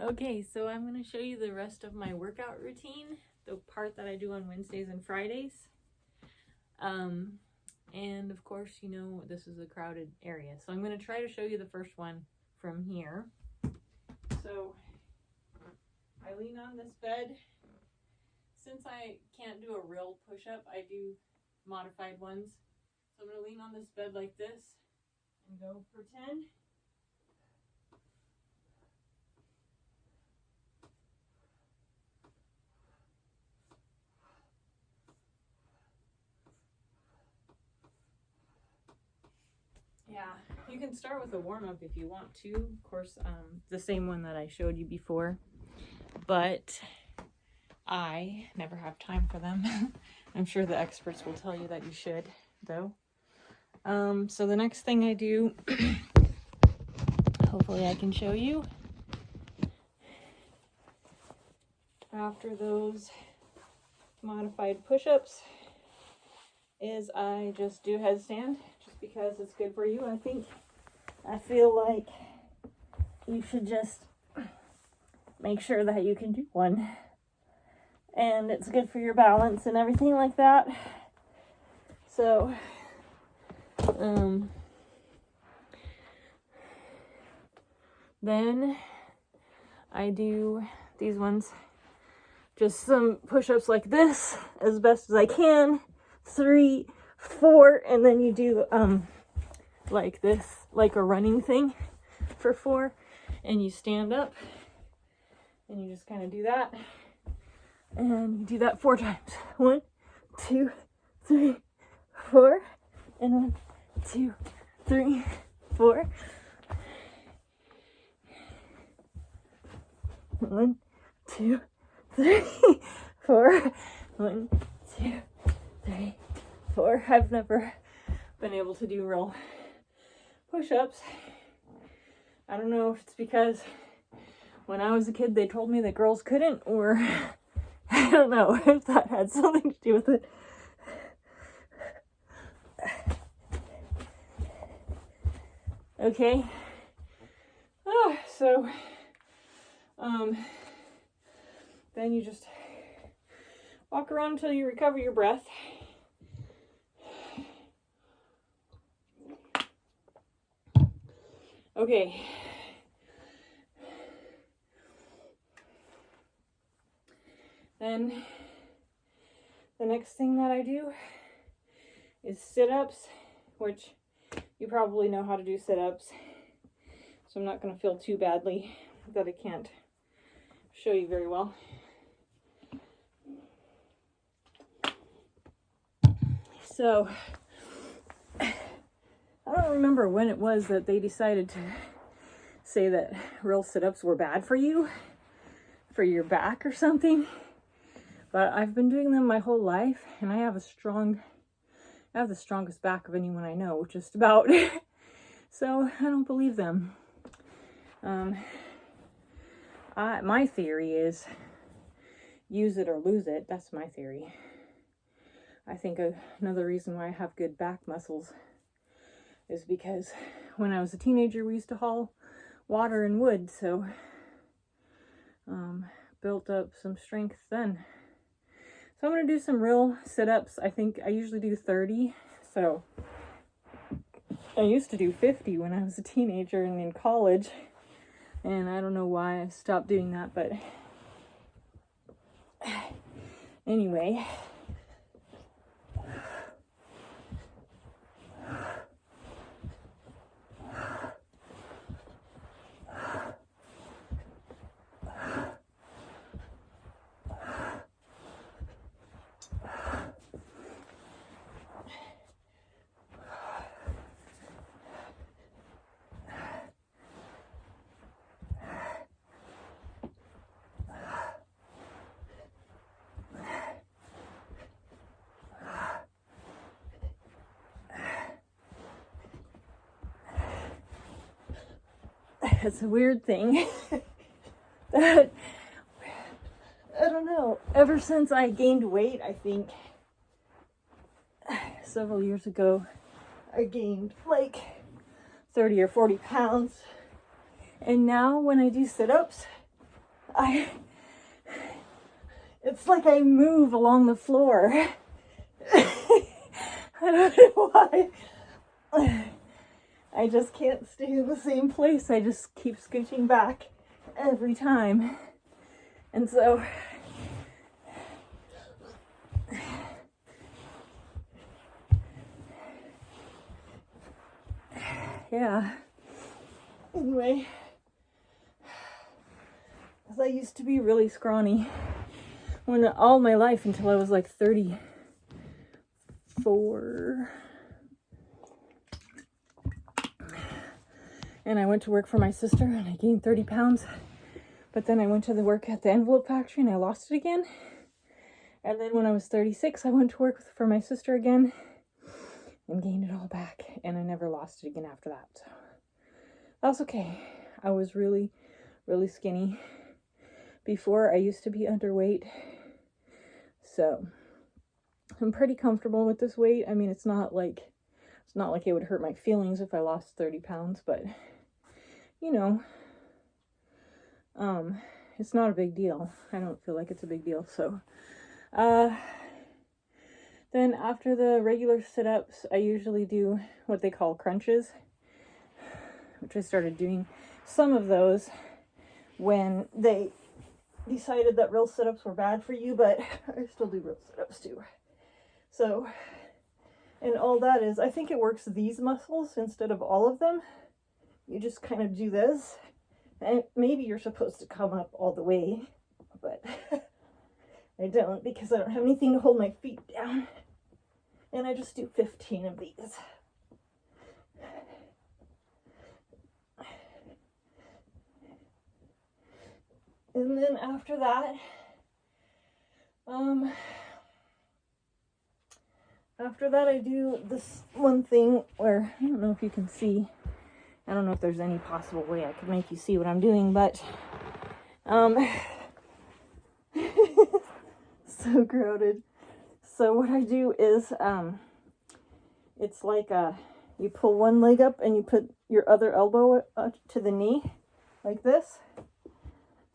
Okay, so I'm going to show you the rest of my workout routine, the part that I do on Wednesdays and Fridays. And of course, you know, this is a crowded area. So I'm going to try to show you the first one from here. So I lean on this bed. Since I can't do a real push-up, I do modified ones. So I'm going to lean on this bed like this and go for 10. Yeah, you can start with a warm-up if you want to. Of course, the same one that I showed you before. But I never have time for them. I'm sure the experts will tell you that you should, though. So the next thing I do, hopefully I can show you. After those modified push-ups is I just do headstand. Because it's good for you. I feel like you should just make sure that you can do one, and it's good for your balance and everything like that. So then I do these ones, just some push-ups like this as best as I can, 3, 4, and then you do like this, like a running thing for 4, and you stand up and you just kind of do that, and you do that 4 times. 1, 2, 3, 4, and 1, 2, 3, 4. 1, 2, 3, 4. 1, 2, 3, 4. I've never been able to do real push-ups. I don't know if it's because when I was a kid they told me that girls couldn't, or I don't know if that had something to do with it. Okay. So then you just walk around until you recover your breath. Okay. Then the next thing that I do is sit-ups, which you probably know how to do sit-ups. So I'm not going to feel too badly that I can't show you very well. So I don't remember when it was that they decided to say that real sit-ups were bad for you, for your back or something. But I've been doing them my whole life, and I have the strongest back of anyone I know, just about. So I don't believe them. My theory is use it or lose it. That's my theory. I think another reason why I have good back muscles is because when I was a teenager, we used to haul water and wood, so built up some strength then. So I'm going to do some real sit-ups. I think I usually do 30, so I used to do 50 when I was a teenager and in college, and I don't know why I stopped doing that, but anyway. It's a weird thing that, I don't know, ever since I gained weight, I think several years ago, I gained like 30 or 40 pounds. And now when I do sit-ups, It's like I move along the floor. I don't know why. I just can't stay in the same place. I just keep scooching back every time. And so yeah. Anyway, because I used to be really scrawny when all my life until I was like 34. And I went to work for my sister and I gained 30 pounds. But then I went to the work at the envelope factory and I lost it again. And then when I was 36, I went to work for my sister again and gained it all back. And I never lost it again after that. So that was okay. I was really, really skinny. Before, I used to be underweight. So I'm pretty comfortable with this weight. I mean, it's not like it would hurt my feelings if I lost 30 pounds, but you know, it's not a big deal. I don't feel like it's a big deal. So then after the regular sit-ups, I usually do what they call crunches, which I started doing some of those when they decided that real sit-ups were bad for you, but I still do real sit-ups too. So, and all that is, I think it works these muscles instead of all of them. You just kind of do this, and maybe you're supposed to come up all the way, but I don't, because I don't have anything to hold my feet down. And I just do 15 of these. And then after that, I do this one thing where, I don't know if you can see, I don't know if there's any possible way I could make you see what I'm doing, but, so crowded. So what I do is, it's like, you pull one leg up and you put your other elbow to the knee, like this.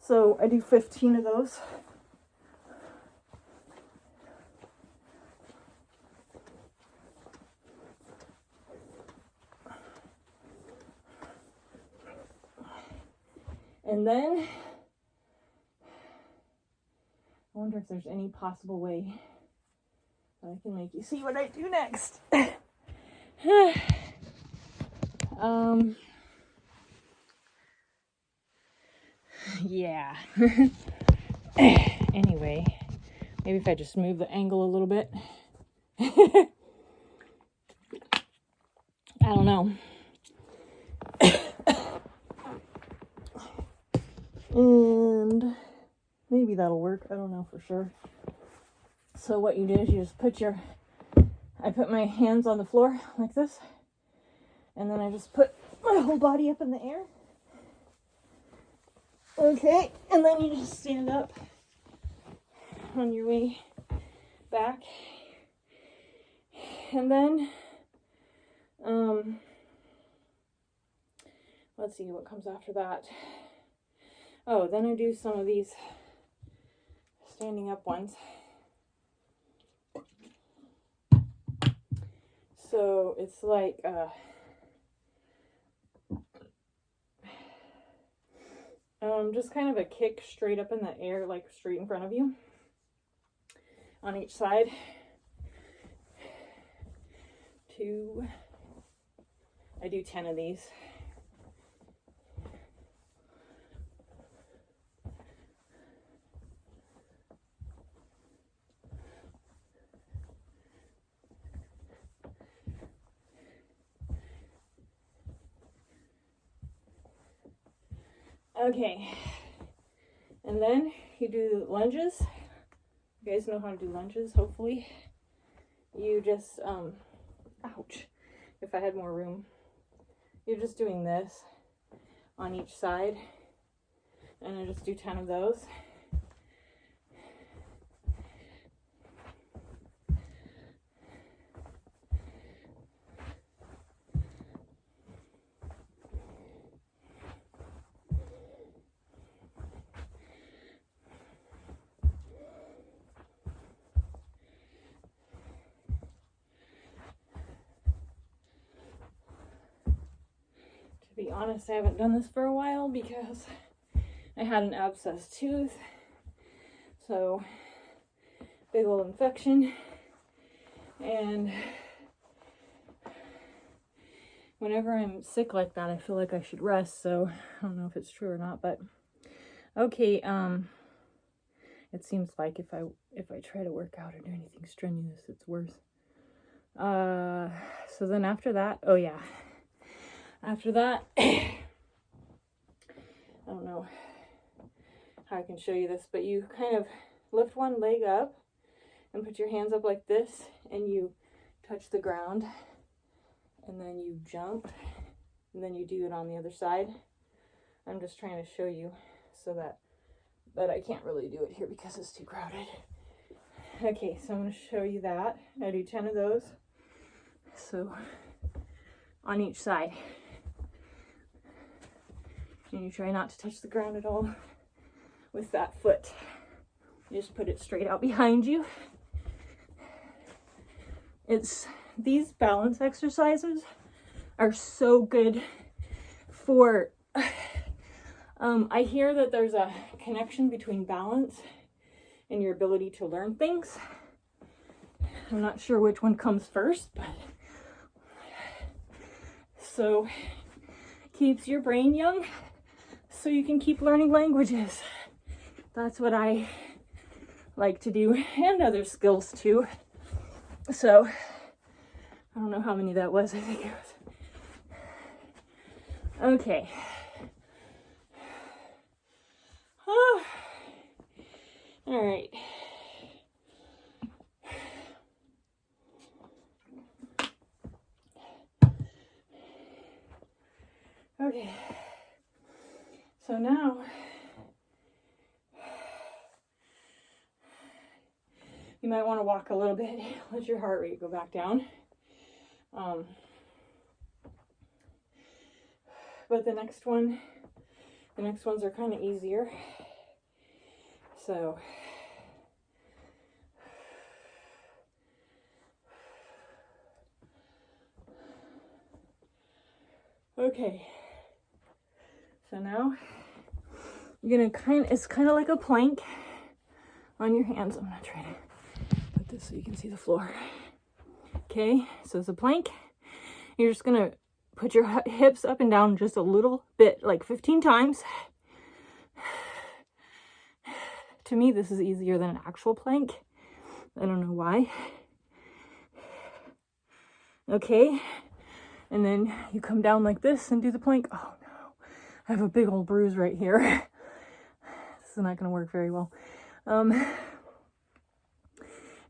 So I do 15 of those. And then, I wonder if there's any possible way that I can make you see what I do next. Yeah. Anyway, maybe if I just move the angle a little bit. I don't know. And maybe that'll work. I don't know for sure. So what you do is you just I put my hands on the floor like this. And then I just put my whole body up in the air. Okay, and then you just stand up on your way back. And then, let's see what comes after that. Oh, then I do some of these standing up ones. So it's like, just kind of a kick straight up in the air, like straight in front of you on each side. 2. I do 10 of these. Okay, and then you do lunges. You guys know how to do lunges, hopefully. You just, ouch, if I had more room. You're just doing this on each side, and I just do 10 of those. be honest, I haven't done this for a while because I had an abscessed tooth. So, big old infection. And whenever I'm sick like that, I feel like I should rest. So, I don't know if it's true or not, but okay, it seems like if I try to work out or do anything strenuous, it's worse. So then after that, oh yeah, after that, I don't know how I can show you this, but you kind of lift one leg up and put your hands up like this, and you touch the ground, and then you jump, and then you do it on the other side. I'm just trying to show you so that I can't really do it here because it's too crowded. Okay, so I'm going to show you that. I do 10 of those. So, on each side. And you try not to touch the ground at all with that foot. You just put it straight out behind you. These balance exercises are so good for, I hear that there's a connection between balance and your ability to learn things. I'm not sure which one comes first, but so keeps your brain young so you can keep learning languages. That's what I like to do, and other skills too. So I don't know how many that was. I think it was okay. Oh. All right. Okay. So now you might want to walk a little bit, let your heart rate go back down. But the next ones are kind of easier. So okay. So now you're gonna it's kind of like a plank on your hands. I'm gonna try to put this so you can see the floor. Okay, so it's a plank. You're just gonna put your hips up and down just a little bit, like 15 times. To me, this is easier than an actual plank. I don't know why. Okay, and then you come down like this and do the plank. Oh no, I have a big old bruise right here. This is not gonna work very well.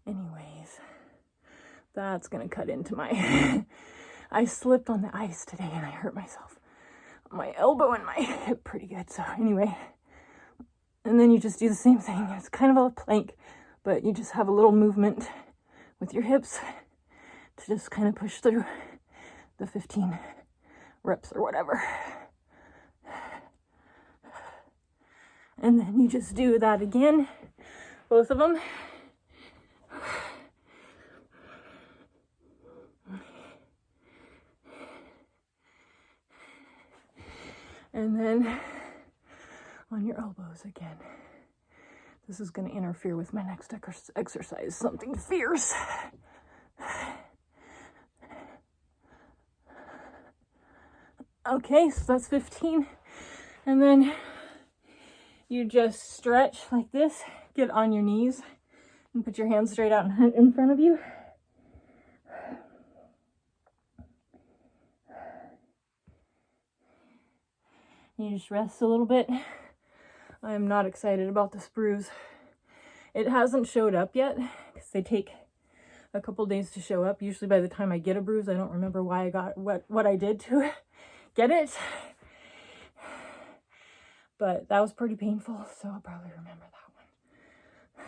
Anyways, that's gonna cut into my, I slipped on the ice today and I hurt myself. My elbow and my hip pretty good, so anyway. And then you just do the same thing. It's kind of a plank, but you just have a little movement with your hips to just kind of push through the 15 reps or whatever. And then you just do that again, both of them. And then on your elbows again. This is going to interfere with my next exercise, something fierce. Okay, so that's 15. And then you just stretch like this, get on your knees, and put your hands straight out in front of you. You just rest a little bit. I am not excited about this bruise. It hasn't showed up yet because they take a couple days to show up. Usually by the time I get a bruise, I don't remember why I got what I did to get it. But that was pretty painful, so I'll probably remember that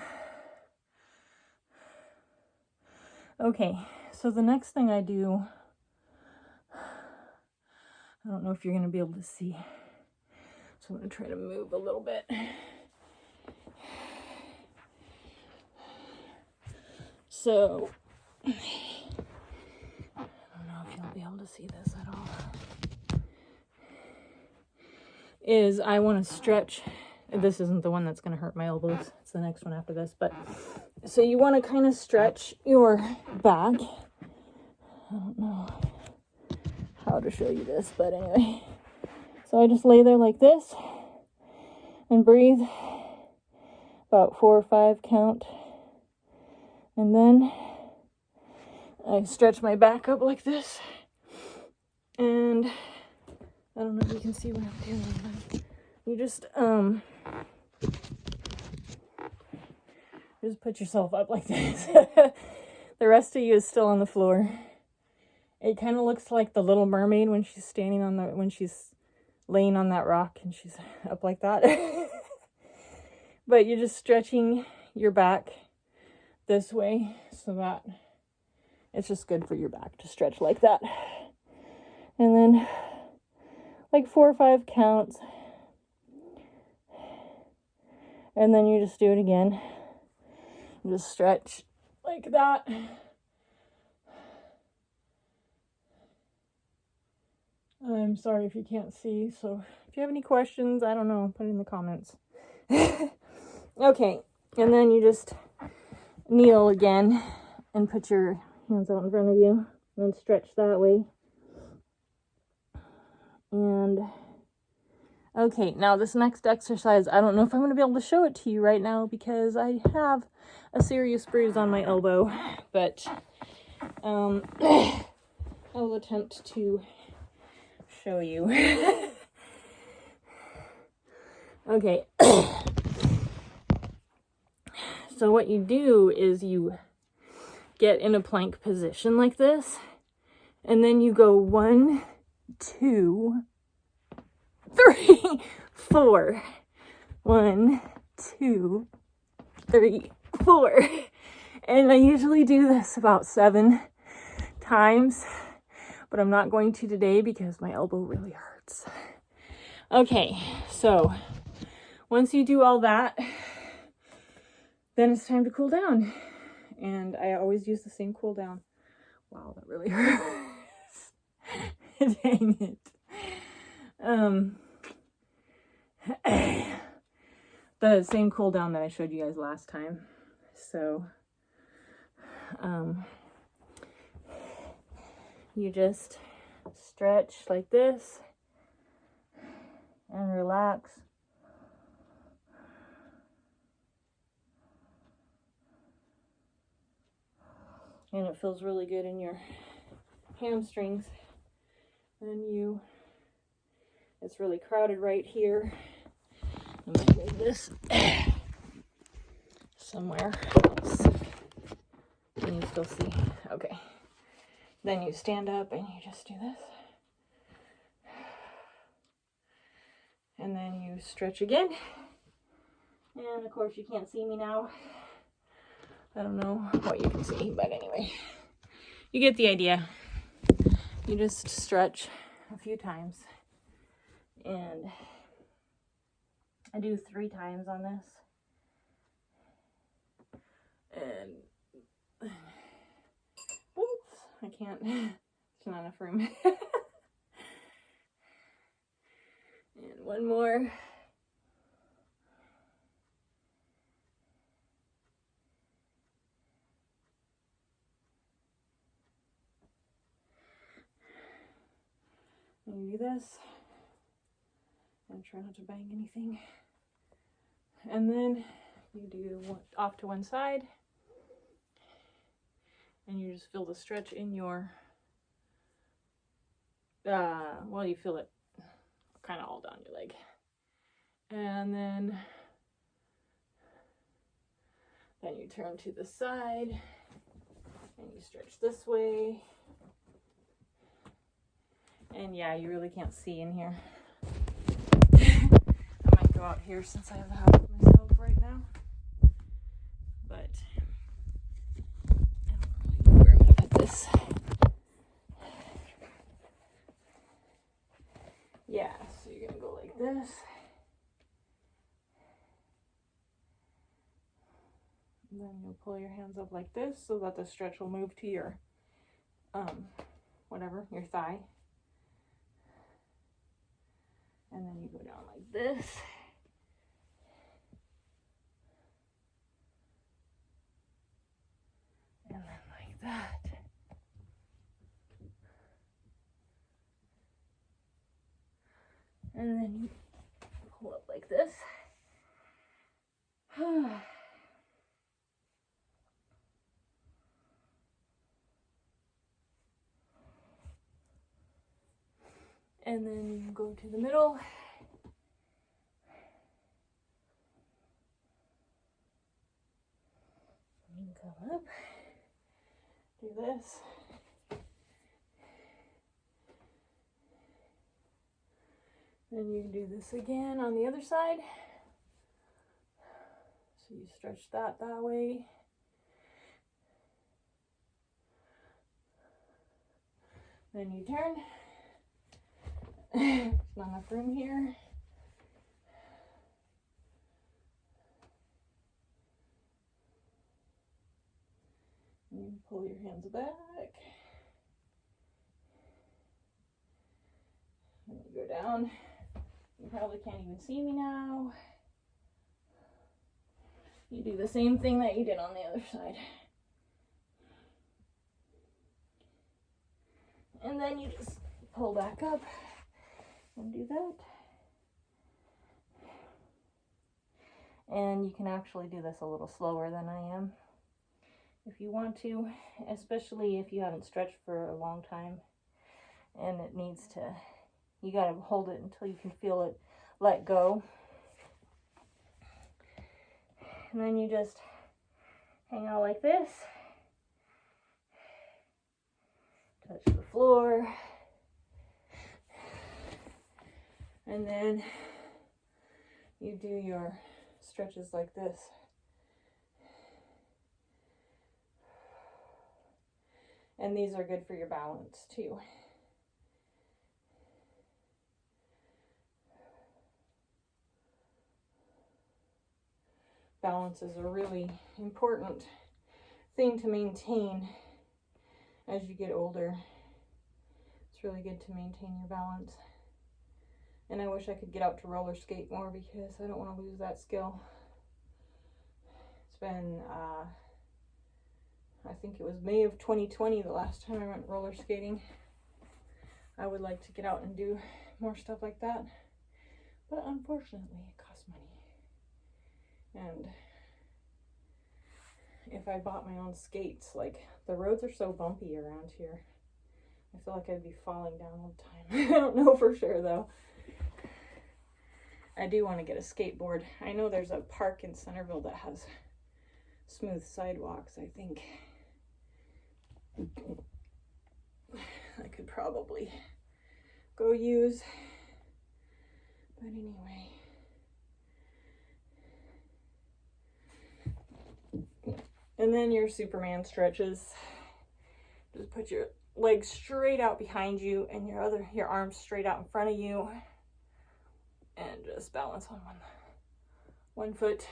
one. Okay, so the next thing I do, I don't know if you're going to be able to see. So I'm going to try to move a little bit. So, I don't know if you'll be able to see this at all. is I want to stretch. This isn't the one that's going to hurt my elbows. It's the next one after this. But so you want to kind of stretch your back. I don't know how to show you this, but anyway. So I just lay there like this and breathe. About 4 or 5 count. And then I stretch my back up like this. And I don't know if you can see what I'm doing, but you just put yourself up like this. The rest of you is still on the floor. It kind of looks like the Little Mermaid when she's standing on when she's laying on that rock and she's up like that. But you're just stretching your back this way so that it's just good for your back to stretch like that. And then like 4 or 5 counts. And then you just do it again. Just stretch like that. I'm sorry if you can't see, so if you have any questions, I don't know, put it in the comments. Okay, and then you just kneel again and put your hands out in front of you and stretch that way. And okay, now this next exercise, I don't know if I'm going to be able to show it to you right now because I have a serious bruise on my elbow, but I will attempt to show you. Okay. So what you do is you get in a plank position like this, and then you go 1, 2, 3, 4. 1, 2, 3, 4. And I usually do this about 7 times, but I'm not going to today because my elbow really hurts. Okay, so once you do all that, then it's time to cool down. And I always use the same cool down. Wow, that really hurts. Dang it. The same cool down that I showed you guys last time. So, you just stretch like this and relax. And it feels really good in your hamstrings. And it's really crowded right here. I might move this somewhere else. Can you still see? Okay. Then you stand up and you just do this. And then you stretch again. And of course you can't see me now. I don't know what you can see, but anyway. You get the idea. You just stretch a few times. And I do 3 times on this. And oops, I can't. It's not enough room. And one more. And you do this. And try not to bang anything. And then you do off to one side. And you just feel the stretch in your, well, you feel it kind of all down your leg. And then you turn to the side and you stretch this way. And yeah, you really can't see in here. I might go out here since I have the house myself right now. But I don't really know where I'm going to put this. Yeah, so you're going to go like this. And then you'll pull your hands up like this so that the stretch will move to your, your thigh. And then you go down like this. And then like that. And then you pull up like this. And then you go to the middle. You can come up, do this. Then you can do this again on the other side. So you stretch that way. Then you turn. There's not enough room here. And you pull your hands back. And you go down. You probably can't even see me now. You do the same thing that you did on the other side. And then you just pull back up and do that. And you can actually do this a little slower than I am if you want to, especially if you haven't stretched for a long time and it needs to, you gotta hold it until you can feel it let go. And then you just hang out like this, touch the floor, and then you do your stretches like this. And these are good for your balance too. Balance is a really important thing to maintain as you get older. It's really good to maintain your balance. And I wish I could get out to roller skate more because I don't want to lose that skill. It's been, I think it was May of 2020 the last time I went roller skating. I would like to get out and do more stuff like that. But unfortunately, it costs money. And if I bought my own skates, like, the roads are so bumpy around here. I feel like I'd be falling down all the time. I don't know for sure though. I do want to get a skateboard. I know there's a park in Centerville that has smooth sidewalks, I think. I could probably go use. But anyway. And then your Superman stretches. Just put your legs straight out behind you and your arms straight out in front of you. And just balance on one foot.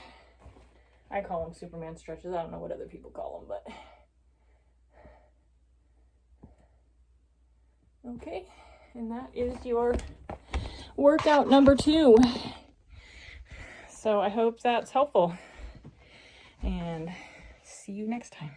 I call them Superman stretches. I don't know what other people call them, but. Okay, and that is your workout number 2. So I hope that's helpful. And see you next time.